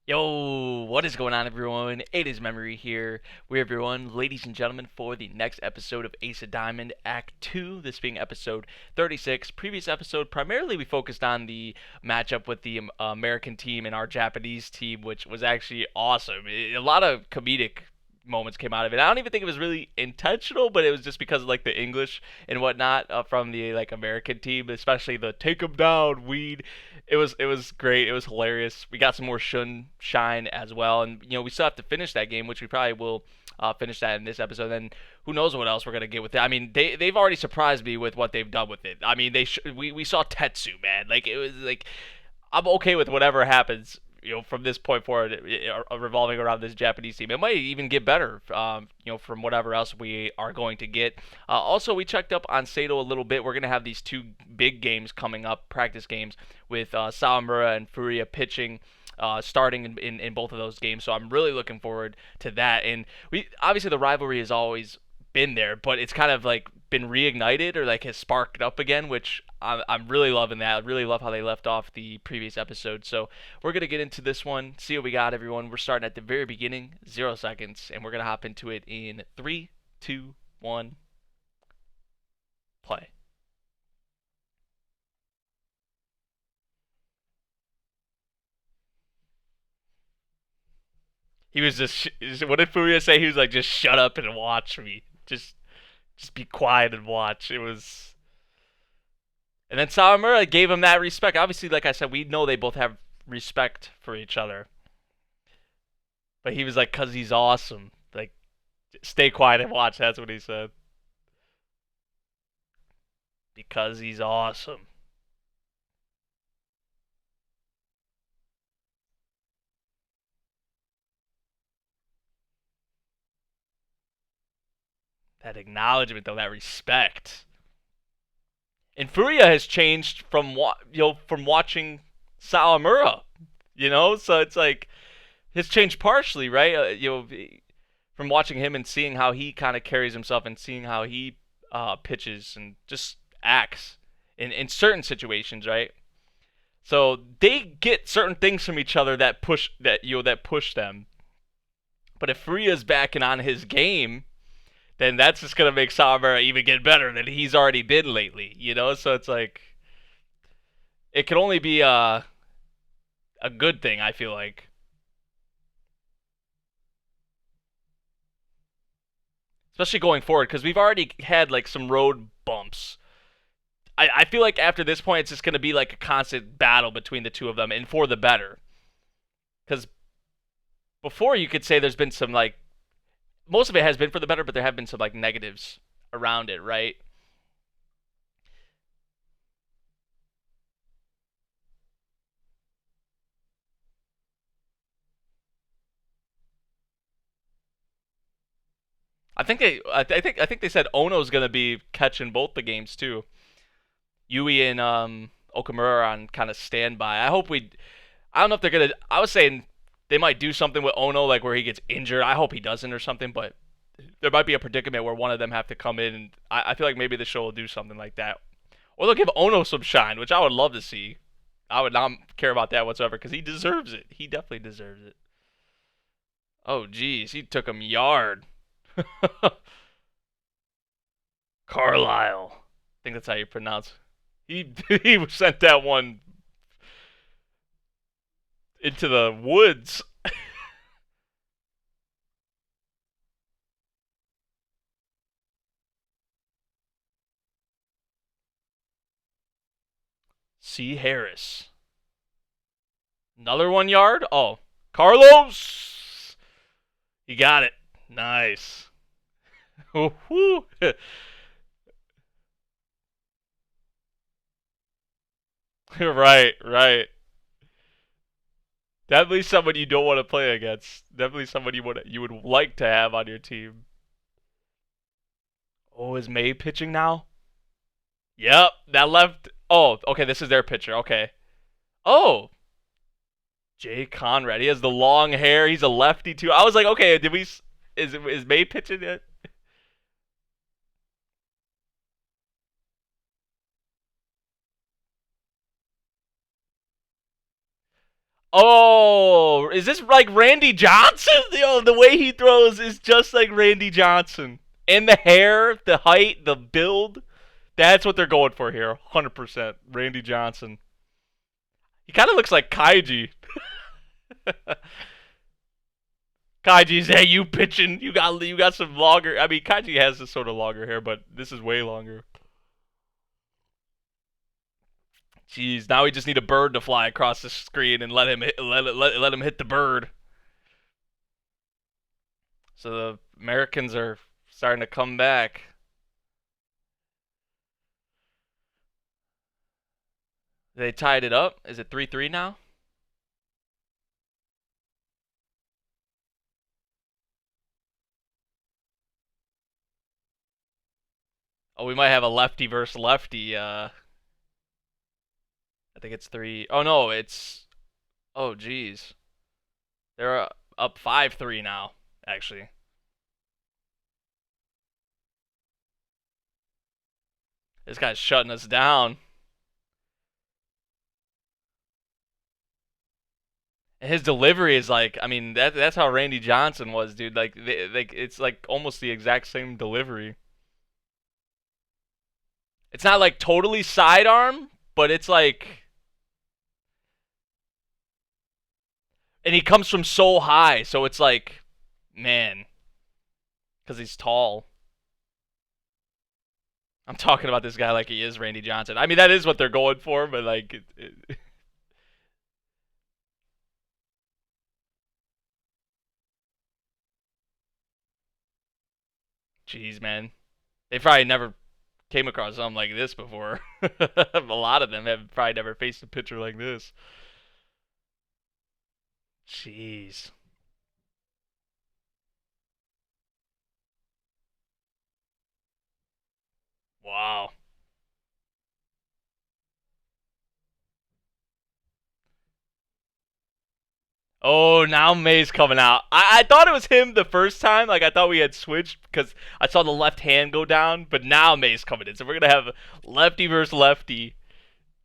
Yo, what is going on, everyone? It is Memory here. We everyone, ladies and gentlemen, for the next episode of Ace of Diamond Act 2, this being episode 36. Previous episode, primarily we focused on the matchup with the American team and our Japanese team, which was actually awesome. A lot of comedic moments came out of it. I don't even think it was really intentional, but it was just because of like the English and whatnot from the like American team, especially the "take 'em down, weed." It was great. It was hilarious. We got some more shine as well, and we still have to finish that game, which we probably will finish that in this episode. Then who knows what else we're gonna get with it? I mean, they've already surprised me with what they've done with it. I mean, we saw Tetsu, man. Like it was like I'm okay with whatever happens. From this point forward, revolving around this Japanese team, it might even get better. From whatever else we are going to get. Also, we checked up on Sato a little bit. We're gonna have these two big games coming up, practice games with Sawamura and Furia pitching. Starting in both of those games, so I'm really looking forward to that. And we obviously the rivalry has always been there, but it's kind of like been reignited or like has sparked up again, which I'm really loving that. I really love how they left off the previous episode. So we're gonna get into this one, see what we got, everyone. We're starting at the very beginning, 0 seconds, and we're gonna hop into it in 3, 2, 1, play. He was just. What did Furia say? He was like, "Just shut up and watch me. Just be quiet and watch." It was. And then Sawamura gave him that respect. Obviously, like I said, we know they both have respect for each other. But he was like, "Cause he's awesome. Like, stay quiet and watch." That's what he said. Because he's awesome. That acknowledgement, though, that respect. And Furia has changed from from watching Sawamura. So it's like it's changed partially, right? From watching him and seeing how he kind of carries himself and seeing how he pitches and just acts in certain situations, right? So they get certain things from each other that push them. But if Furia's backing on his game, then that's just gonna make Sawamura even get better than he's already been lately. So it's like it can only be a good thing. I feel like, especially going forward, because we've already had like some road bumps. I feel like after this point, it's just gonna be like a constant battle between the two of them, and for the better. Because before you could say there's been some like most of it has been for the better, but there have been some like negatives around it, right? I think they said Ono's gonna be catching both the games too. Yui and Okamura are on kind of standby. I don't know if they're gonna. I was saying they might do something with Ono, like where he gets injured. I hope he doesn't or something, but there might be a predicament where one of them have to come in, and I feel like maybe the show will do something like that, or they'll give Ono some shine, which I would love to see. I would not care about that whatsoever because he deserves it. He definitely deserves it. Oh, geez, he took him yard. Carlisle. I think that's how you pronounce. He sent that one into the woods. C. Harris. Another 1 yard. Oh, Carlos. You got it. Nice. Right, right. Definitely someone you don't want to play against. Definitely someone you would like to have on your team. Oh, is May pitching now? Yep, that left. Oh, okay. This is their pitcher. Okay. Oh, Jay Conrad. He has the long hair. He's a lefty too. I was like, okay, did we? Is May pitching yet? Oh, is this like Randy Johnson? Yo, the way he throws is just like Randy Johnson. And the hair, the height, the build. That's what they're going for here. 100%. Randy Johnson. He kind of looks like Kaiji. Kaiji's, hey, you pitching? You got some longer. I mean, Kaiji has this sort of longer hair, but this is way longer. Jeez, now we just need a bird to fly across the screen and let him hit the bird. So the Americans are starting to come back. They tied it up. Is it 3-3 now? Oh, we might have a lefty versus lefty. I think it's three. Oh no, it's. Oh geez, they're up 5-3 now. Actually, this guy's shutting us down. And his delivery is like, I mean, that's how Randy Johnson was, dude. Like it's like almost the exact same delivery. It's not like totally sidearm, but it's like, and he comes from so high, so it's like, man, because he's tall. I'm talking about this guy like he is Randy Johnson. I mean, that is what they're going for, but like, jeez, man, they probably never came across something like this before. A lot of them have probably never faced a pitcher like this. Jeez. Wow. Oh, now May's coming out. I thought it was him the first time. Like, I thought we had switched because I saw the left hand go down, but now May's coming in. So we're going to have lefty versus lefty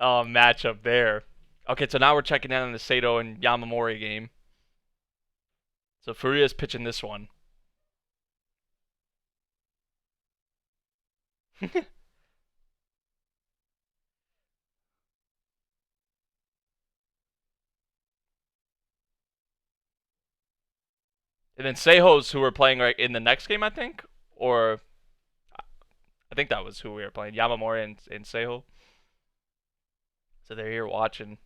matchup there. Okay, so now we're checking in on the Sato and Yamamori game. So Furia's pitching this one. And then Seiho's who we're playing right in the next game, I think? Or I think that was who we were playing. Yamamori and Seiho. So they're here watching.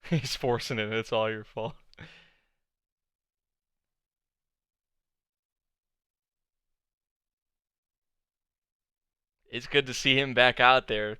He's forcing it. It's all your fault. It's good to see him back out there.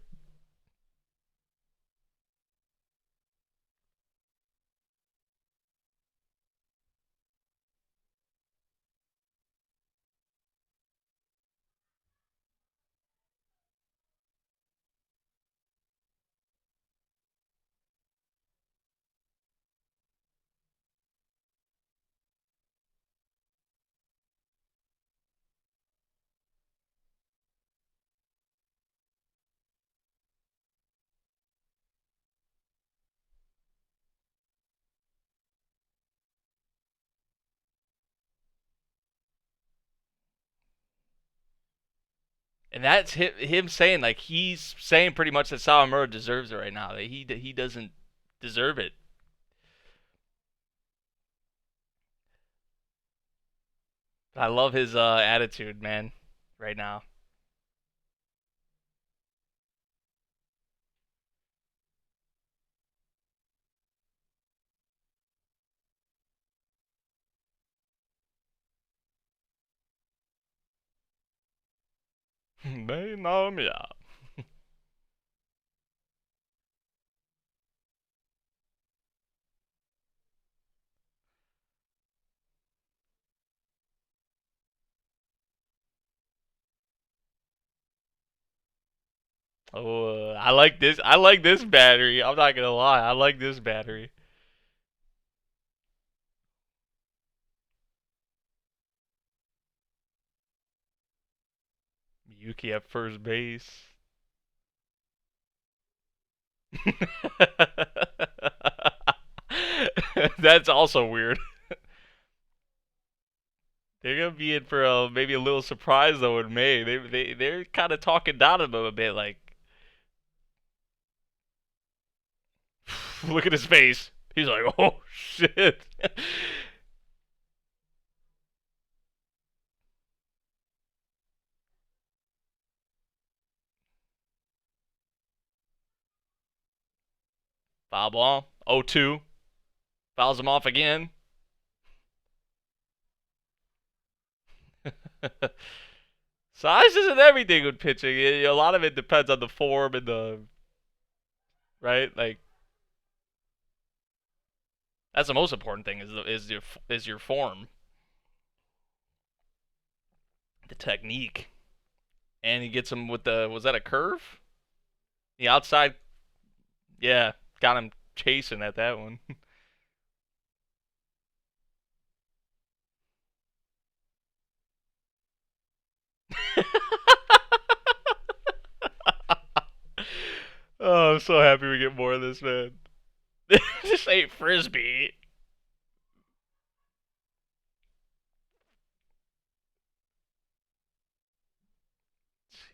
And that's him saying, like, he's saying pretty much that Sawamura deserves it right now. That he doesn't deserve it. I love his attitude, man, right now. They know me out. Oh, I like this. I like this battery. I'm not gonna lie. I like this battery. Yuki at first base. That's also weird. They're gonna be in for maybe a little surprise though in May. They're kind of talking down him a bit. Like, look at his face. He's like, oh shit. Foul ball. 0-2. Fouls him off again. Size isn't everything with pitching. A lot of it depends on the form and the right. Like, that's the most important thing is your form, the technique, and he gets him with the, was that a curve? The outside, yeah, got him chasing at that one. Oh, I'm so happy we get more of this, man. This ain't frisbee.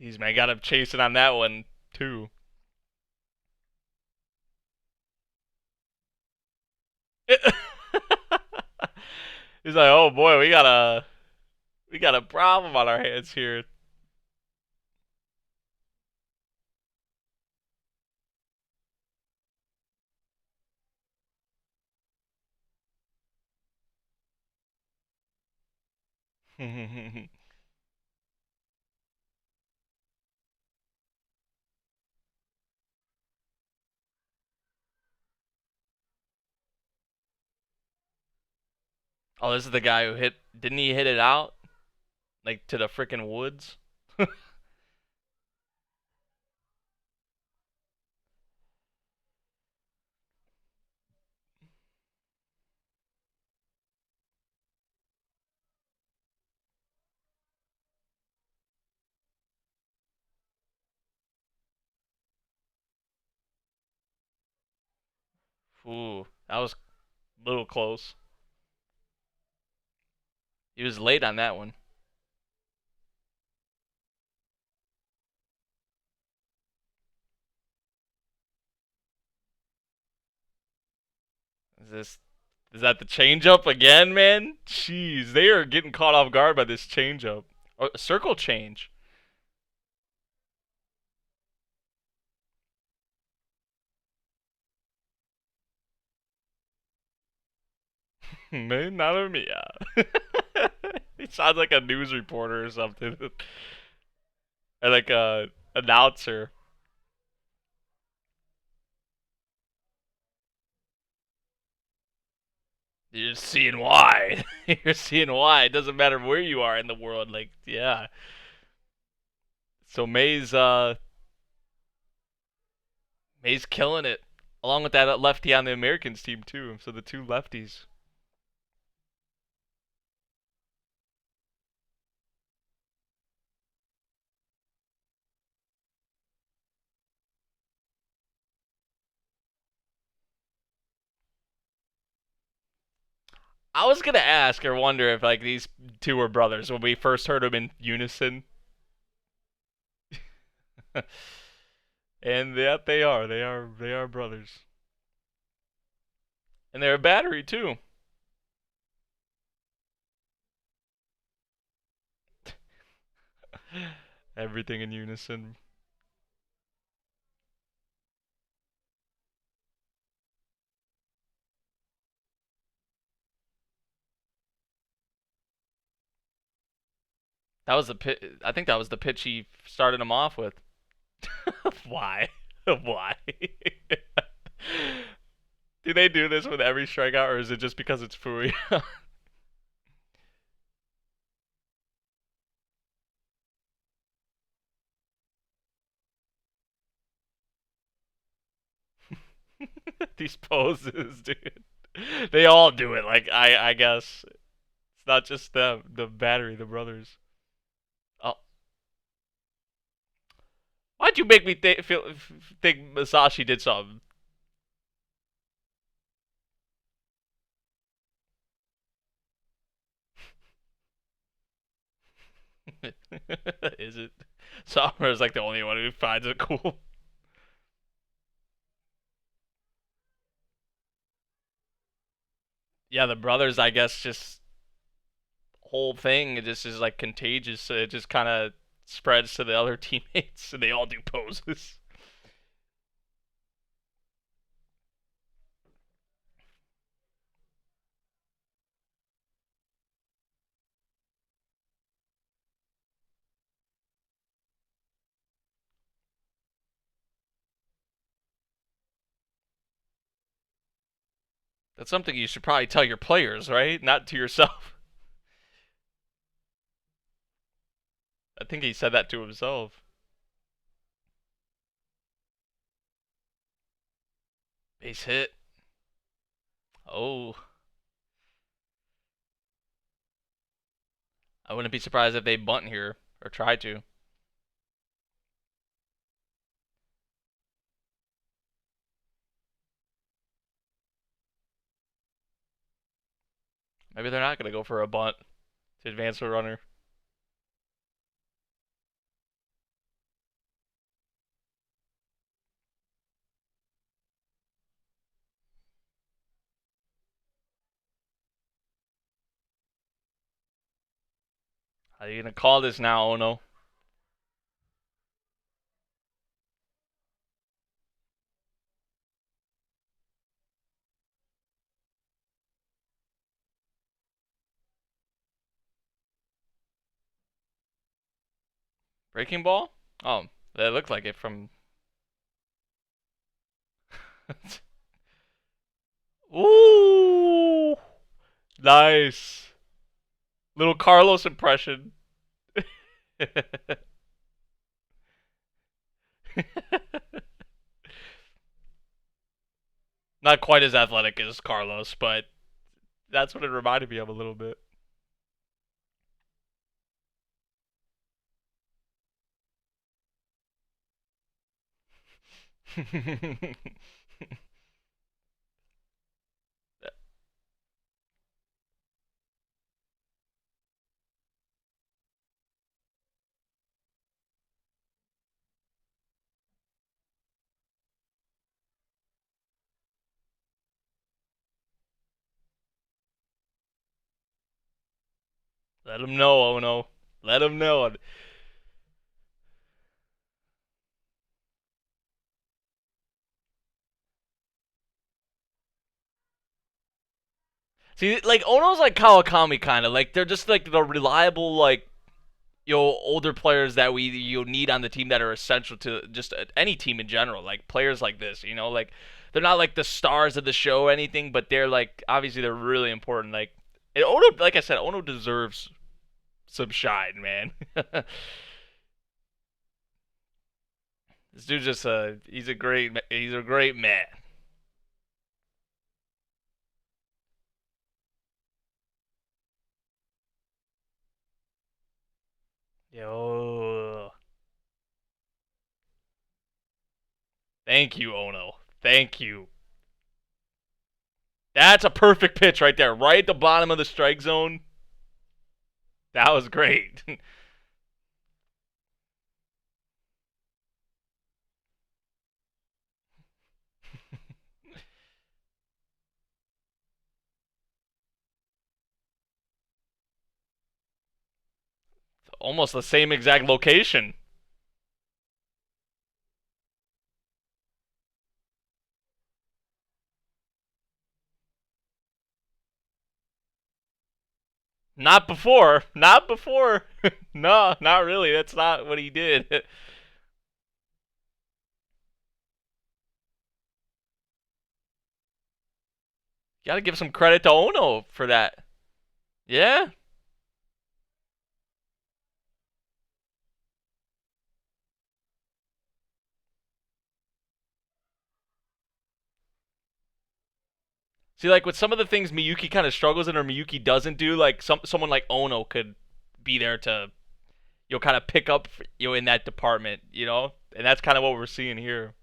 Jeez, man, got him chasing on that one too. He's like, oh boy, we got a problem on our hands here. Oh, this is the guy who hit. Didn't he hit it out like to the freaking woods? Ooh, that was a little close. He was late on that one. Is this? Is that the changeup again, man? Jeez, they are getting caught off guard by this changeup. Oh, circle change. Man, nada mia. He sounds like a news reporter or something, or like a announcer. You're seeing why. You're seeing why. It doesn't matter where you are in the world. Like, yeah. So May's killing it, along with that lefty on the Americans team too. So the two lefties. I was gonna ask or wonder if like these two were brothers when we first heard them in unison. And yeah, they are. They are brothers. And they're a battery too. Everything in unison. That was the pit. I think that was the pitch he started him off with. Why? Why? Do they do this with every strikeout, or is it just because it's Fui? These poses, dude. They all do it. Like I guess it's not just them. The battery, the brothers. Oh, why Why'd you make me think Masashi did something? Is it? Summer's like the only one who finds it cool. Yeah, the brothers, I guess, just whole thing it just is like contagious. So it just kind of spreads to the other teammates, and they all do poses. That's something you should probably tell your players, right? Not to yourself. I think he said that to himself. Base hit. Oh, I wouldn't be surprised if they bunt here or try to. Maybe they're not gonna go for a bunt to advance the runner. How are you gonna call this now, Ono? Breaking ball? Oh, that looked like it from. Ooh, nice. Little Carlos impression. Not quite as athletic as Carlos, but that's what it reminded me of a little bit. Let him know, Ono. Let him know. See, like Ono's like Kawakami kind of like they're just like the reliable like older players that we need on the team that are essential to just any team in general. Like players like this, like they're not like the stars of the show or anything, but they're like obviously they're really important. Like and Ono, like I said, Ono deserves some shine, man. This dude's just he's a great man. Yo, thank you, Ono. Thank you. That's a perfect pitch right there, right at the bottom of the strike zone. That was great. Almost the same exact location. Not before. Not before. No, not really. That's not what he did. Gotta give some credit to Ono for that. Yeah. See, like with some of the things Miyuki kind of struggles in or Miyuki doesn't do, like someone like Ono could be there to kind of pick up in that department. and that's kind of what we're seeing here.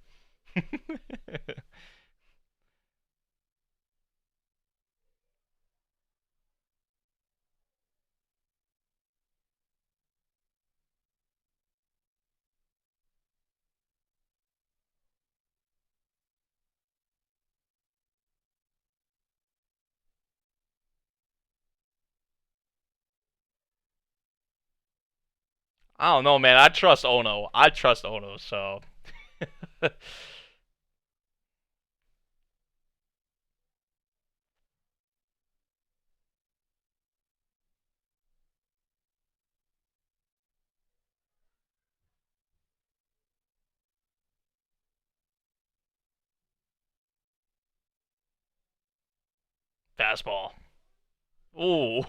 I don't know, man. I trust Ono. I trust Ono. So fastball. Ooh.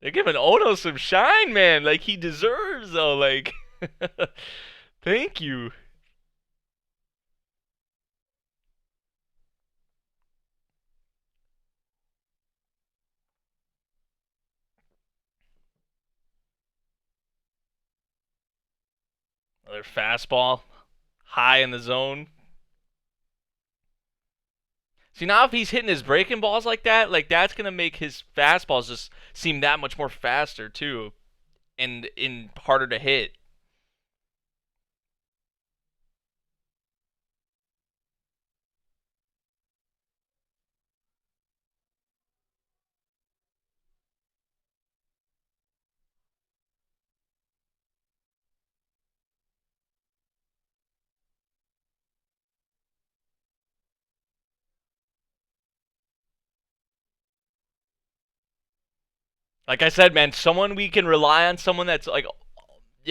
They're giving Ono some shine, man. Like he deserves, though. Like, thank you. Another fastball, high in the zone. See now, if he's hitting his breaking balls like that's gonna make his fastballs just seem that much more faster too, and in harder to hit. Like I said, man, someone we can rely on, someone that's like,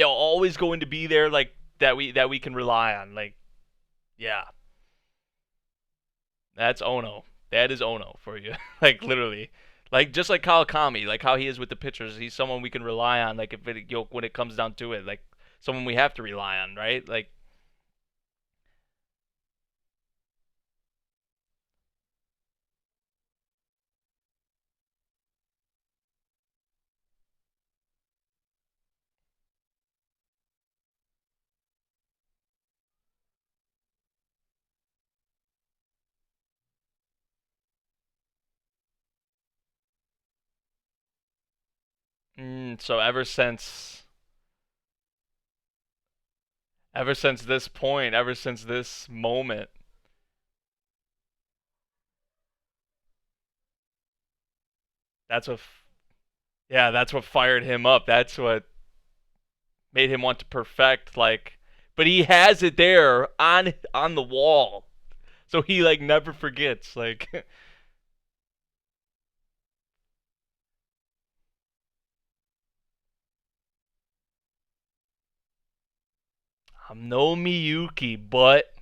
always going to be there, like that we can rely on. Like, yeah, that's Ono. That is Ono for you. Like literally, like just like Kawakami, like how he is with the pitchers. He's someone we can rely on. Like if it, when it comes down to it, like someone we have to rely on, right? Like, so ever since this point, ever since this moment, that's what, yeah, that's what fired him up. That's what made him want to perfect. Like, but he has it there on the wall, so he like never forgets. Like, I'm no Miyuki, but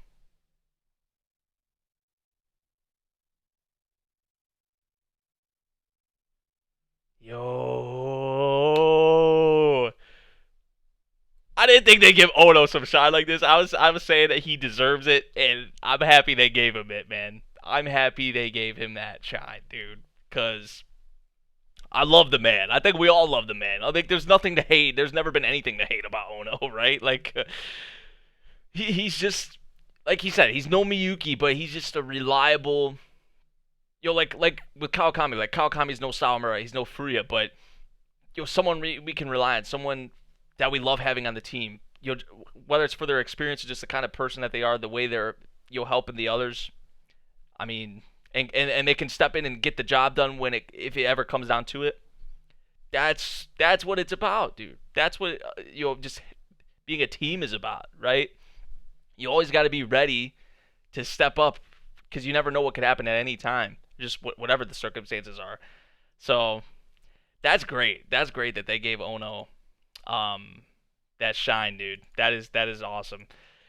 yo, I didn't think they'd give Ono some shine like this. I was saying that he deserves it, and I'm happy they gave him it, man. I'm happy they gave him that shine, dude, because I love the man. I think we all love the man. I think there's nothing to hate. There's never been anything to hate about Ono, right? Like, he's just like he said, he's no Miyuki, but he's just a reliable. Like with Kawakami, like Kawakami's no Sawamura, he's no Furia, but someone we can rely on, someone that we love having on the team. Whether it's for their experience or just the kind of person that they are, the way they're helping the others. I mean, and they can step in and get the job done when it if it ever comes down to it. That's what it's about, dude. That's what just being a team is about, right? You always got to be ready to step up because you never know what could happen at any time, just whatever the circumstances are. So that's great. That's great that they gave Ono um, that shine, dude. That is awesome.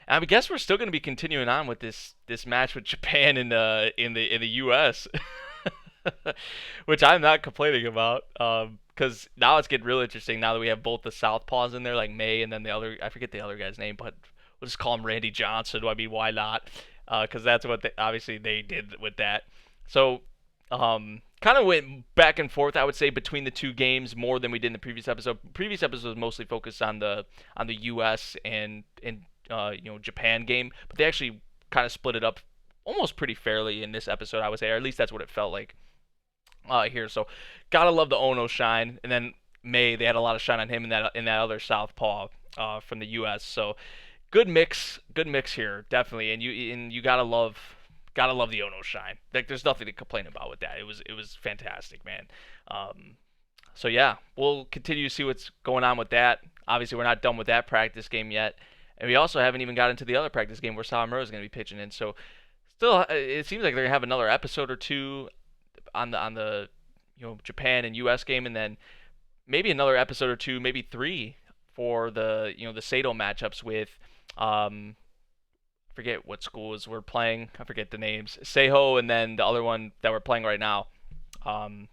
And I guess we're still going to be continuing on with this match with Japan in the U.S., which I'm not complaining about. Because now it's getting real interesting. Now that we have both the southpaws in there, like May, and then the other, I forget the other guy's name, but we'll just call him Randy Johnson. I mean, why not? because that's what obviously they did with that. So kind of went back and forth, I would say, between the two games more than we did in the previous episode. Previous episode was mostly focused on the U.S. and Japan game, but they actually kind of split it up almost pretty fairly in this episode, I would say, or at least that's what it felt like here. So gotta love the Ono shine, and then May they had a lot of shine on him in that other southpaw from the U.S. So good mix here, definitely. And you gotta love the Ono shine. Like there's nothing to complain about with that. It was fantastic, man. Um, so yeah, we'll continue to see what's going on with that. Obviously, we're not done with that practice game yet, and we also haven't even got into the other practice game where Sawamura is going to be pitching in. So still, it seems like they're gonna have another episode or two on the Japan and U.S. game, and then maybe another episode or two, maybe three for the Sato matchups with I forget what schools we're playing. I forget the names. Seiho and then the other one that we're playing right now. Um,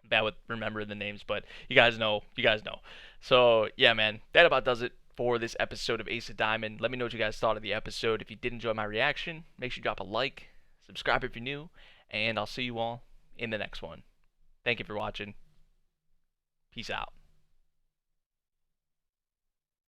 Bad with remembering the names, but you guys know. You guys know. So yeah, man, that about does it for this episode of Ace of Diamond. Let me know what you guys thought of the episode. If you did enjoy my reaction, make sure you drop a like, subscribe if you're new, and I'll see you all in the next one. Thank you for watching. Peace out.